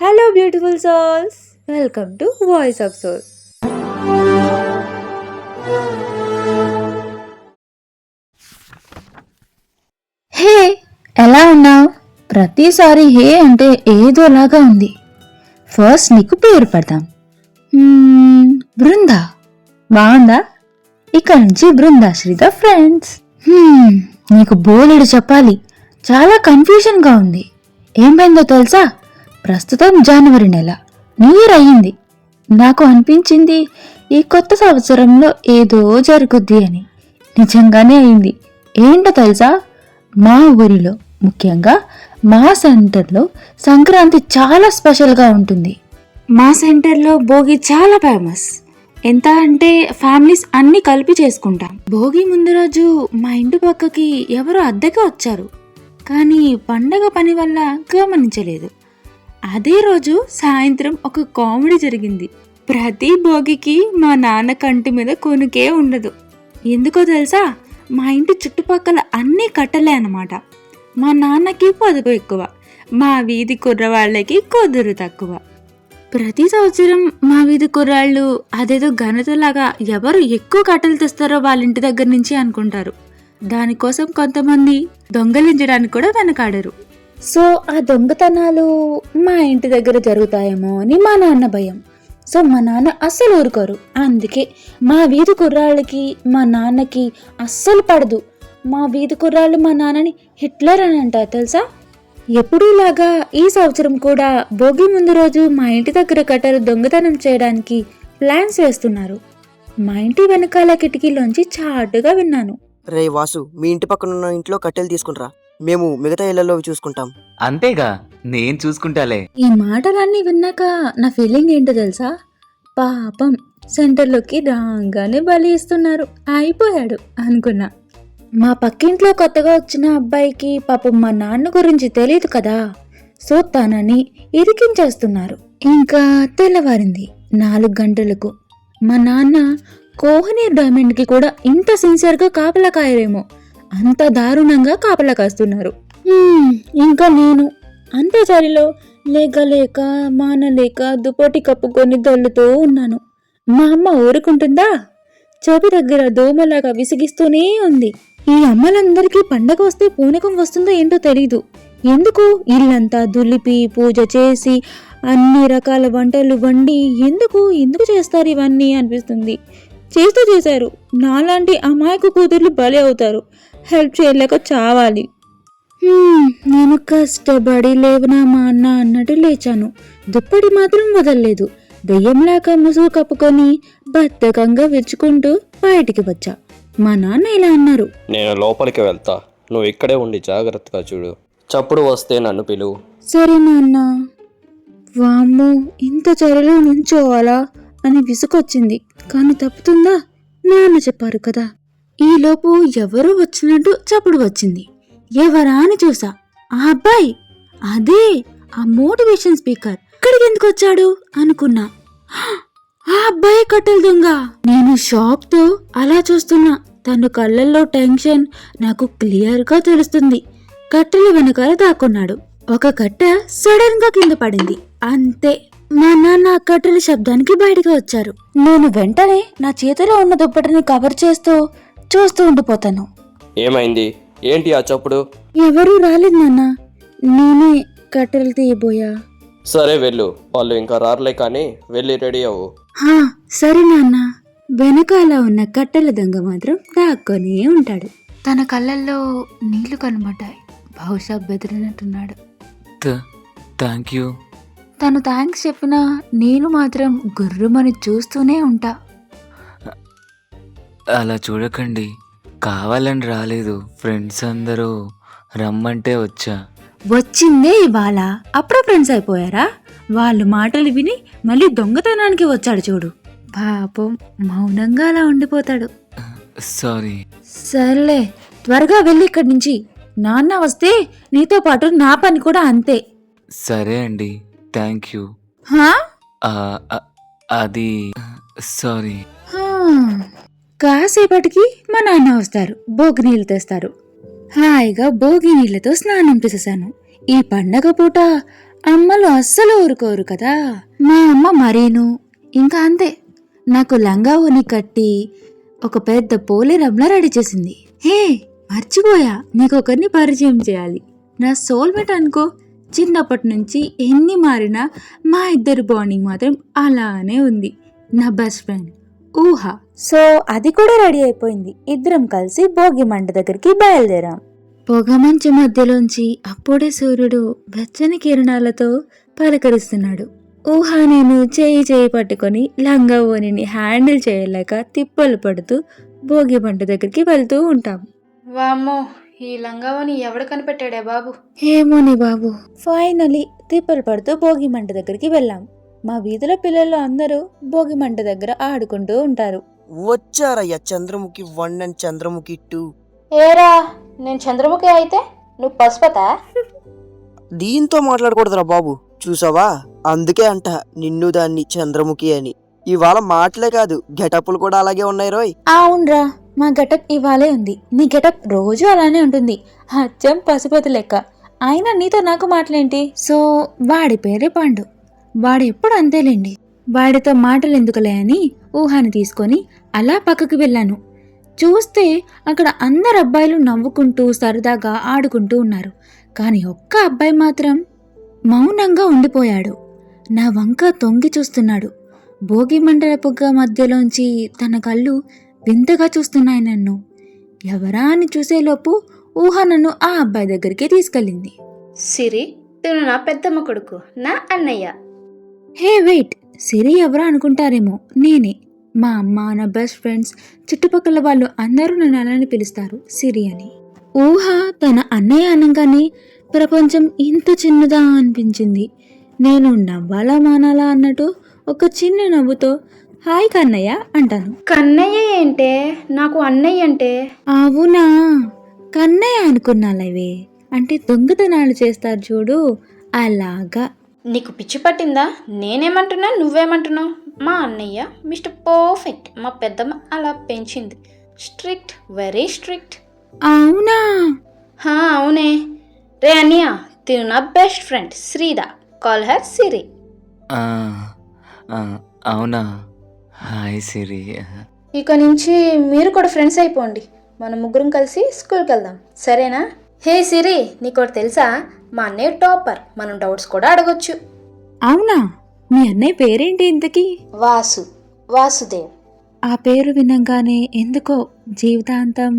Hello, beautiful souls. Welcome to Voice of Soul. హే, ఎలా ఉన్నావు? ప్రతిసారి హే అంటే ఏదోలాగా ఉంది. ఫస్ట్ నీకు పేరు పెడదాం. బృందా బాగుందా? ఇక నుంచి బృందాశ్రీ ద ఫ్రెండ్స్. నీకు బోలెడు చెప్పాలి. చాలా కన్ఫ్యూజన్గా ఉంది. ఏమైందో తెలుసా? ప్రస్తుతం జనవరి నెల, న్యూ ఇయర్ అయ్యింది. నాకు అనిపించింది ఈ కొత్త సంవత్సరంలో ఏదో జరుగుద్ది అని. నిజంగానే అయింది. ఏంటో తెలుసా? మా ఊరిలో, ముఖ్యంగా మా సెంటర్లో సంక్రాంతి చాలా స్పెషల్గా ఉంటుంది. మా సెంటర్లో భోగి చాలా ఫేమస్. ఎంత అంటే ఫ్యామిలీస్ అన్ని కలిపి చేసుకుంటాం. భోగి ముందు రోజు మా ఇంటి పక్కకి ఎవరో అద్దెకి వచ్చారు, కానీ పండగ పని వల్ల గమనించలేదు. అదే రోజు సాయంత్రం ఒక కామెడీ జరిగింది. ప్రతి భోగికి మా నాన్న కంటి మీద కొనుకే ఉండదు. ఎందుకో తెలుసా? మా ఇంటి చుట్టుపక్కల అన్నీ కట్టలే అన్నమాట. మా నాన్నకి పొదుపు ఎక్కువ, మా వీధి కుర్రవాళ్ళకి కుదురు తక్కువ. ప్రతి సంవత్సరం మా వీధి కుర్రాళ్ళు అదేదో ఘనతలాగా ఎవరు ఎక్కువ కట్టెలు తెస్తారో వాళ్ళ ఇంటి దగ్గర నుంచి అనుకుంటారు. దానికోసం కొంతమంది దొంగలించడానికి కూడా వెనకాడరు. సో ఆ దొంగతనాలు మా ఇంటి దగ్గర జరుగుతాయేమో అని మా నాన్న భయం. సో మా నాన్న అస్సలు ఊరుకోరు. అందుకే మా వీధి కుర్రాళ్ళకి మా నాన్నకి అస్సలు పడదు. మా వీధి కుర్రాళ్ళు మా నాన్నని హిట్లర్ అని అంటారు తెలుసా? ఎప్పుడూలాగా ఈ సంవత్సరం కూడా భోగి ముందు రోజు మా ఇంటి దగ్గర కట్టెలు దొంగతనం చేయడానికి ప్లాన్స్ వేస్తున్నారు. మా ఇంటి వెనకాల కిటికీలోంచి చాటుగా విన్నాను. రే వాసు, మీ ఇంటి పక్కనున్న ఇంట్లో కట్టెలు తీసుకునిరా, మేము మిగతా ఇళ్లలో చూసుకుంటాం. అంతేగా, నేను చూసుకుంటాలే. ఈ మాటలన్నీ విన్నాక నా ఫీలింగ్ ఏంటో తెలుసా? పాపం సెంటర్లోకి రాగానే బలి ఇస్తున్నారు, అయిపోయాడు అనుకున్నా. మా పక్కింట్లో కొత్తగా వచ్చిన అబ్బాయికి పాపం మా నాన్న గురించి తెలియదు కదా, సో తనని ఇరికించేస్తున్నారు. ఇంకా తెల్లవారింది 4 గంటలకు. మా నాన్న కోహినూర్ డైమండ్కి కూడా ఇంత సిన్సియర్గా కాపలా కాయరేమో, అంత దారుణంగా కాపలా కాస్తున్నారు. ఇంకా నేను అంతే చలిలో లేక మానలేక దుప్పటి కప్పుకొని దొల్లుతూ ఉన్నాను. మా అమ్మ ఊరుకుంటుందా? చెవి దగ్గర దోమలాగా విసిగిస్తూనే ఉంది. ఈ అమ్మలందరికీ పండగ వస్తే పూనకం వస్తుందో ఏంటో తెలీదు. ఎందుకు ఇల్లంతా దులిపి పూజ చేసి అన్ని రకాల వంటలు వండి ఎందుకు చేస్తారు ఇవన్నీ అనిపిస్తుంది. చేశారు. నాలాంటి అమాయకు కూతుర్లు బలి అవుతారు. హెల్ప్ చేయలేక చావాలి. నేను కష్టపడి లేవనా మా అన్న అన్నట్టు లేచాను. దుప్పటి మాత్రం వదలలేదు. దెయ్యంలాగా ముసుగు కప్పుకొని బద్ధకంగా విరుచుకుంటూ బయటికి వచ్చా. మా నాన్న ఇలా అన్నారు, నేను లోపలికి వెళ్తా, నువ్వు ఇక్కడే ఉండి జాగ్రత్తగా చూడు, చప్పుడు వస్తే నన్ను పిలువు. సరే నాన్న. వామ్మో, ఇంత చలిలో నుంచోవాలా అని విసుకొచ్చింది. కానీ తప్పుతుందా? నాన్న చెప్పారు కదా. ఈలోపు ఎవరో వచ్చినట్టు చప్పుడు వచ్చింది. ఎవరా అని చూసా. ఆ అబ్బాయి, అదే ఆ మోటివేషన్ స్పీకర్ ఇక్కడికి ఎందుకు వచ్చాడు అనుకున్నా. ఆ అబ్బాయి కట్టెల దొంగ. నేను షాక్ తో అలా చూస్తున్నా. తన కళ్ళల్లో టెన్షన్ నాకు క్లియర్ గా తెలుస్తుంది. కట్టెల వెనకాల దాక్కున్నాడు. ఒక కట్టె సడన్ గా కింద పడింది. అంతే, మా నాన్న కట్టెల శబ్దానికి బయటకు వచ్చారు. నేను వెంటనే నా చేతిలో ఉన్న దుప్పటిని కవర్ చేస్తూ చూస్తూ ఉండిపోతాను. ఏమైంది? ఏంటి ఆ చప్పుడు? ఎవరూ రాలేదు నాన్న, నేనే కట్టెలు తీయబోయా. సరే వెళ్ళు, వాళ్ళు ఇంకా రారలే కానీ వెళ్ళి రెడీ అవ్వు. సరే నాన్న. వెనకాల ఉన్న కట్టెల దొంగ మాత్రం దాక్కొనే ఉంటాడు. తన కళ్ళల్లో నీళ్లు కనబడ్డాయి. బహుశా బెదిరినట్టున్నాడు. Thank you. తను థ్యాంక్స్ చెప్పినా నేను మాత్రం గుర్రుమని చూస్తూనే ఉంటా. అలా చూడకండి, కావాలని రాలేదు. ఫ్రెండ్స్ అందరూ రమ్మంటే వచ్చా. వచ్చిందే ఇవాళ, అప్పుడే ఫ్రెండ్స్ అయిపోయారా? వాళ్ళు మాటలు విని మళ్ళీ దొంగతనానికి వచ్చాడు చూడు. పాపం మౌనంగా అలా ఉండిపోతాడు. సారీ. సర్లే, త్వరగా వెళ్ళి ఇక్కడి నుంచి. నాన్న వస్తే నీతో పాటు నా పని కూడా అంతే. సరే అండి, థ్యాంక్ యూ. అది సారీ. కాసేపటికి మా నాన్న వస్తారు. భోగి నీళ్ళు తెస్తారు. హాయిగా భోగి నీళ్లతో స్నానం చేసేసాను. ఈ పండగ పూట అమ్మలు అస్సలు ఊరుకోరు కదా. మా అమ్మ మరీను ఇంకా అంతే. నాకు లంగా ఓని కట్టి ఒక పెద్ద పోలేరంలా రెడీ చేసింది. హే మర్చిపోయా, నీకొకరిని పరిచయం చేయాలి. నా సోల్మేట్ అనుకో. చిన్నప్పటి నుంచి ఎన్ని మారినా మా ఇద్దరు బాండింగ్ మాత్రం అలానే ఉంది. నా బెస్ట్ ఫ్రెండ్ ఊహ. సో అది కూడా రెడీ అయిపోయింది. ఇద్దరం కలిసి భోగి మంట దగ్గరికి బయలుదేరాం. పొగమంచు మధ్యలోంచి అప్పుడే సూర్యుడు వెచ్చని కిరణాలతో పలకరిస్తున్నాడు. ఊహ నేను చేయి పట్టుకొని లంగా ఓనిని హ్యాండిల్ చేయలేక తిప్పలు పడుతూ భోగి మంట దగ్గరికి వెళ్తూ ఉంటాం. వామ్మో, ఈ లంగావని ఎవడు కనిపెట్టాడే బాబు. ఏమోని బాబు. ఫైనలీ తిప్పలు పడుతూ భోగి మంట దగ్గరికి వెళ్ళాం. మా వీధిలో పిల్లలు అందరూ భోగి మంట దగ్గర ఆడుకుంటూ ఉంటారు. వచ్చారయ్యా చంద్రముఖి 1 అండ్ చంద్రముఖి 2. ఏరా, నేను చంద్రముఖి అయితే నువ్వు పసుపతా? దీంతో మాట్లాడకూడదురా బాబు, చూసావా? అందుకే అంట నిన్ను దాన్ని చంద్రముఖి అని. ఇవాళ మాటలే కాదు, గెటప్లు కూడా అలాగే ఉన్నాయి రోయ్. అవునరా, మా గెటప్ ఇవాళే ఉంది. నీ గెటప్ రోజు అలానే ఉంటుంది, అచ్చం పశుపతి లెక్క. అయినా నీతో నాకు మాటలేంటి? సో వాడి పేరే పాండు. వాడు ఎప్పుడు అంతేలేండి. వాడితో మాటలు ఎందుకులే అని ఊహాని తీసుకొని అలా పక్కకి వెళ్ళాను. చూస్తే అక్కడ అందరు అబ్బాయిలు నవ్వుకుంటూ సరదాగా ఆడుకుంటూ ఉన్నారు. కానీ ఒక్క అబ్బాయి మాత్రం మౌనంగా ఉండిపోయాడు. నా వంక తొంగి చూస్తున్నాడు. భోగి మంటల పొగ మధ్యలోంచి తన కళ్ళు వింతగా చూస్తున్నాయి నన్ను. ఎవరా అని చూసేలోపు ఊహ నన్ను ఆ అబ్బాయి దగ్గరికి తీసుకెళ్ళింది. సిరి, తిను నా పెద్దమ్మ కొడుకు, నా అన్నయ్య. హే వెయిట్, సిరి ఎవరా అనుకుంటారేమో, నేనే. మా అమ్మ, నా బెస్ట్ ఫ్రెండ్స్, చుట్టుపక్కల వాళ్ళు అందరూ నన్ను అలానే పిలుస్తారు, సిరి అని. ఊహ తన అన్నయ్య అనగానే ప్రపంచం ఇంత చిన్నదా అనిపించింది. నేను నవ్వాలా మానాలా అన్నట్టు ఒక చిన్న నవ్వుతో హాయ్ కన్నయ్య అంటాను. కన్నయ్య ఏంటే, నాకు అన్నయ్య అంటే. అవునా, కన్నయ్య అనుకున్నాలవే. అంటే దొంగతనాలు చేస్తారు చూడు, అలాగా. నీకు పిచ్చి పట్టిందా? నేనేమంటున్నా, నువ్వేమంటున్నావు? మా అన్నయ్య మిస్టర్ పర్ఫెక్ట్. మా పెద్దమ్మ అలా పెంచింది. Strict, very strict. అవునా? అవునే. రే అన్నయ్య, తిను నా బెస్ట్ ఫ్రెండ్ శ్రీదా. కాల్ హర్ సిరి. ఆ, ఆ, అవునా? హాయ్ సిరి. ఇక నుంచి మీరు కూడా ఫ్రెండ్స్ అయిపోండి. మనం ముగ్గురం కలిసి స్కూల్కి వెళ్దాం, సరేనా? హే సిరి, నీకోటి తెలుసా? మా అన్నయ్య టాపర్. మనం డౌట్స్ కూడా అడగొచ్చు. అవునా? మీ అన్నయ్య పేరేంటి ఇంతకీ? వాసుదేవ్. ఆ పేరు వినంగానే ఎందుకో జీవితాంతం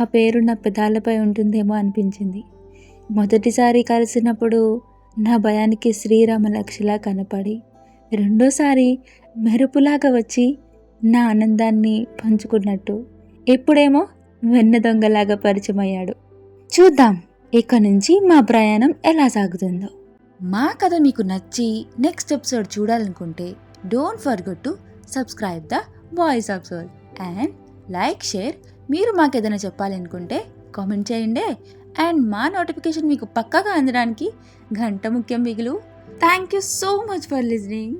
ఆ పేరు నా పెదాలపై ఉంటుందేమో అనిపించింది. మొదటిసారి కలిసినప్పుడు నా భయానికి శ్రీరామలక్ష్మిలా కనపడి, రెండోసారి మెరుపులాగా వచ్చి నా ఆనందాన్ని పంచుకున్నట్టు, ఇప్పుడేమో వెన్న దొంగలాగా పరిచయమయ్యాడు. చూద్దాం ఇక నుంచి మా ప్రయాణం ఎలా సాగుతుందో. మా కథ మీకు నచ్చి నెక్స్ట్ ఎపిసోడ్ చూడాలనుకుంటే don't forget to subscribe the Voice of Soul and like, share. మీరు మాకు ఏదైనా చెప్పాలనుకుంటే కామెంట్ చేయండి. అండ్ మా నోటిఫికేషన్ మీకు పక్కాగా అందడానికి గంట ముఖ్యం మిగులు. Thank you so much for listening.